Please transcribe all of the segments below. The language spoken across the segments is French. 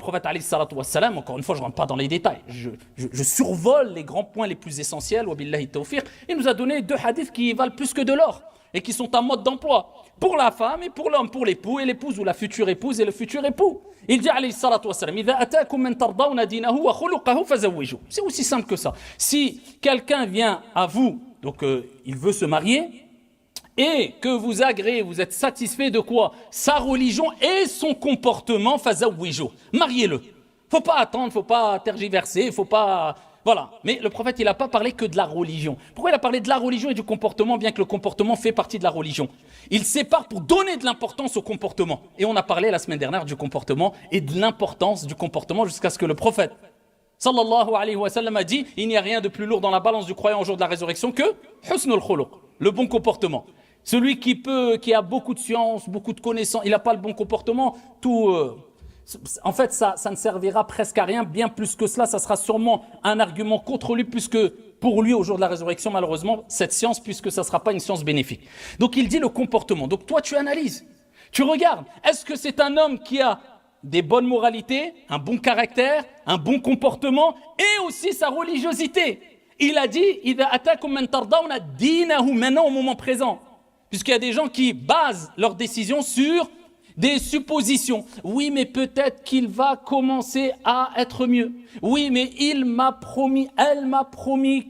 prophète alayhi salatu wassalam, encore une fois je ne rentre pas dans les détails, je survole les grands points les plus essentiels, wa billahi tawfiq, il nous a donné 2 hadiths qui valent plus que de l'or et qui sont en mode d'emploi pour la femme et pour l'homme, pour l'époux et l'épouse ou la future épouse et le futur époux. Il dit alayhi salatu wassalam, idha ataakum man tardawna dinahu wa khuluquhu fazawwiju. C'est aussi simple que ça. Si quelqu'un vient à vous, donc il veut se marier, et que vous agréez, vous êtes satisfait de quoi? Sa religion et son comportement, fazawwiju. Mariez-le. Faut pas attendre, faut pas tergiverser, faut pas... Voilà. Mais le prophète, il n'a pas parlé que de la religion. Pourquoi il a parlé de la religion et du comportement, bien que le comportement fait partie de la religion? Il sépare pour donner de l'importance au comportement. Et on a parlé la semaine dernière du comportement et de l'importance du comportement jusqu'à ce que le prophète, sallallahu alayhi wa sallam, a dit, il n'y a rien de plus lourd dans la balance du croyant au jour de la résurrection que husnul khuluq, le bon comportement. Celui qui a beaucoup de science, beaucoup de connaissances, il n'a pas le bon comportement, en fait, ça ne servira presque à rien. Bien plus que cela, ça sera sûrement un argument contre lui, plus que pour lui au jour de la résurrection, malheureusement, cette science, puisque ça ne sera pas une science bénéfique. Donc il dit le comportement. Donc toi, tu analyses, tu regardes. Est-ce que c'est un homme qui a des bonnes moralités, un bon caractère, un bon comportement et aussi sa religiosité? Il a dit, idha atakum man tardawna dinahu, maintenant au moment présent. Puisqu'il y a des gens qui basent leurs décisions sur des suppositions. Oui, mais peut-être qu'il va commencer à être mieux. Oui, mais elle m'a promis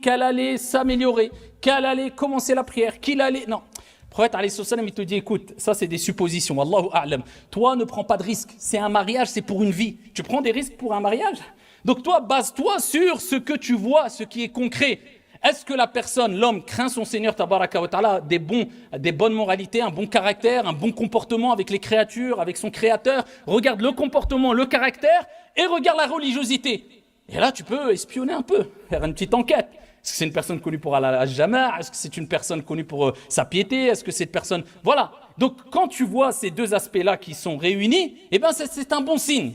qu'elle allait s'améliorer, qu'elle allait commencer la prière, qu'il allait... Non. Le prophète, alayhi salam, il te dit, écoute, ça c'est des suppositions. Wallahu a'lam. Toi, ne prends pas de risques. C'est un mariage, c'est pour une vie. Tu prends des risques pour un mariage? Donc toi, base-toi sur ce que tu vois, ce qui est concret. Est-ce que la personne, l'homme, craint son Seigneur tabaraka wa ta'ala, des bonnes moralités, un bon caractère, un bon comportement avec les créatures, avec son créateur? Regarde le comportement, le caractère et regarde la religiosité. Et là, tu peux espionner un peu, faire une petite enquête. Est-ce que c'est une personne connue pour Al-Jama'? Est-ce que c'est une personne connue pour sa piété? Est-ce que c'est une personne... Voilà. Donc, quand tu vois ces 2 aspects-là qui sont réunis, eh ben, c'est un bon signe.